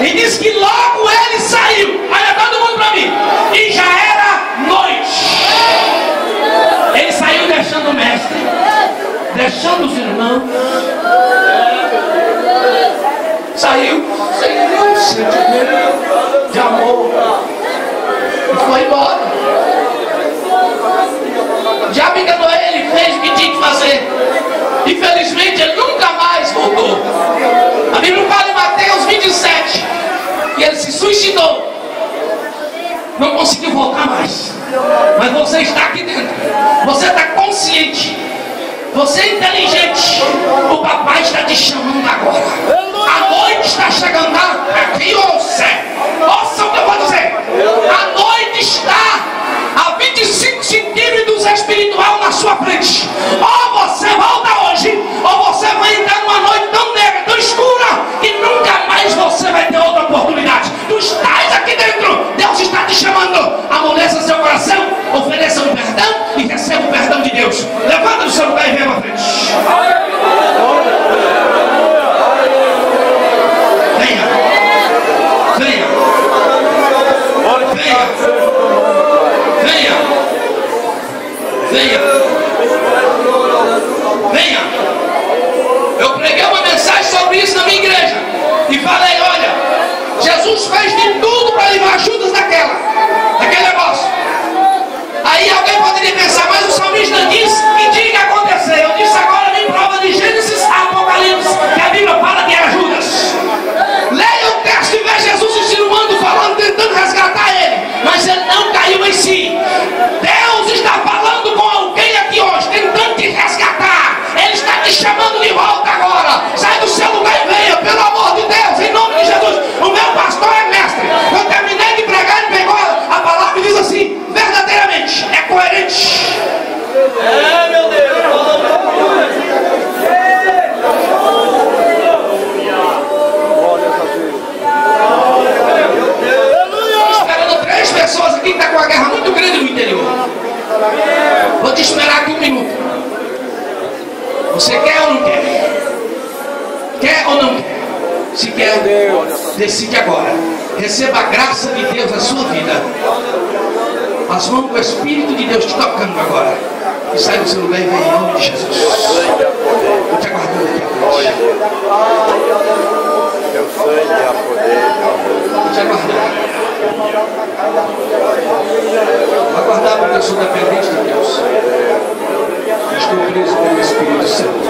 E diz que logo ele saiu. Olha todo mundo para mim. E já era noite. Ele saiu deixando o mestre, deixando os irmãos. Saiu sem nenhum sentimento de amor. E foi embora. O diabo enganou ele, fez o que tinha que fazer. Infelizmente ele nunca mais voltou. A Bíblia fala em Mateus 27 que ele se suicidou. Não conseguiu voltar mais. Mas você está aqui dentro. Você está consciente. Você é inteligente. O papai está te chamando agora. A noite está chegando aqui, ouça. Ouça o que eu vou dizer. A noite está a 25 centímetros espiritual na sua frente. Ou você volta hoje, ou você vai entrar numa noite tão negra, tão escura, que nunca mais você vai ter outra oportunidade. Tu estás aqui dentro. Deus está te chamando. Amoleça seu coração, ofereça um perdão e receba o perdão de Deus. Levanta do seu lugar e vem para frente. Venha. Venha. Venha. Venha. Venha. Venha. Eu preguei uma mensagem sobre isso na minha igreja e falei, olha, Jesus fez de tudo para livrar Judas daquele negócio. Aí alguém poderia pensar, mas o salmista diz que tinha que acontecer. Eu disse agora em prova de Gênesis, Apocalipse, que a Bíblia fala que era Judas. Leia o texto e veja Jesus insinuando, falando, tentando resgatar ele, mas ele não caiu em si. Deus está falando com alguém aqui hoje, tentando te resgatar. Ele está te chamando de volta agora. Sai do seu lugar e venha, pelo amor de Deus, em nome de Jesus. O meu pastor é mestre. Eu terminei de pregar, ele pegou a palavra e diz assim, verdadeiramente, é coerente. É, meu Deus. Esperando 3 pessoas aqui que está com uma guerra muito grande no interior. Vou te esperar aqui 1 minuto. Você quer ou não quer? Quer ou não quer? Se quer, decide agora. Receba a graça de Deus na sua vida. As mãos do Espírito de Deus te tocando agora. E sai do seu lugar e vem em nome de Jesus. Eu te aguardando aqui agora. Meu sangue é a poder. Eu te aguardando. Vou aguardar porque eu sou dependente de Deus. Estou preso pelo Espírito Santo.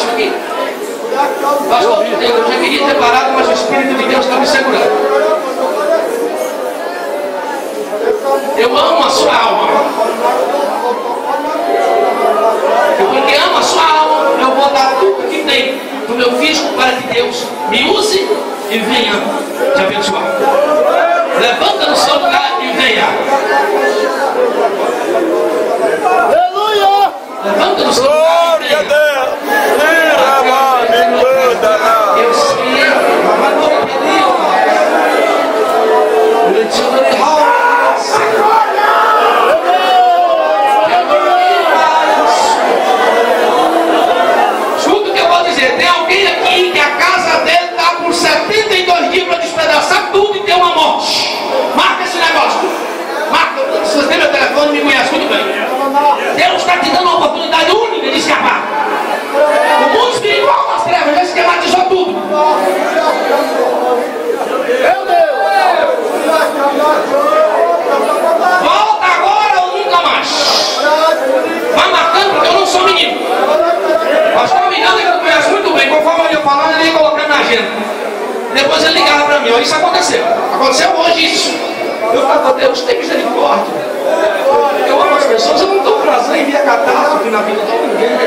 acho que... Pastor, eu já queria ter parado, mas o Espírito de Deus está me segurando. Eu amo a sua alma. E porque amo a sua alma, eu vou dar tudo que tem do meu físico para que Deus me use e venha te abençoar. Levanta no seu lugar e venha. Aleluia! Levanta no seu lugar e venha. Eu sei, mas não pediu. Escuta o que eu vou dizer. Tem alguém aqui que a casa dele está por 72 dias para despedaçar tudo e ter uma morte. Marca esse negócio. Marca. Se você tem meu telefone, me conhece muito bem. Deus está te dando uma oportunidade única de escapar. O mundo espiritual das trevas já esquematizou tudo. Meu Deus! Volta agora ou nunca mais. Vai marcando porque eu não sou menino. Pastor Miranda, que eu conheço muito bem, conforme ele ia falando, ele ia colocando na agenda. Depois ele ligava para mim, ó, isso aconteceu. Aconteceu hoje isso. Eu falava, Deus tem misericórdia. Eu amo as pessoas, eu não estou prazer em ver a catástrofe na vida de ninguém.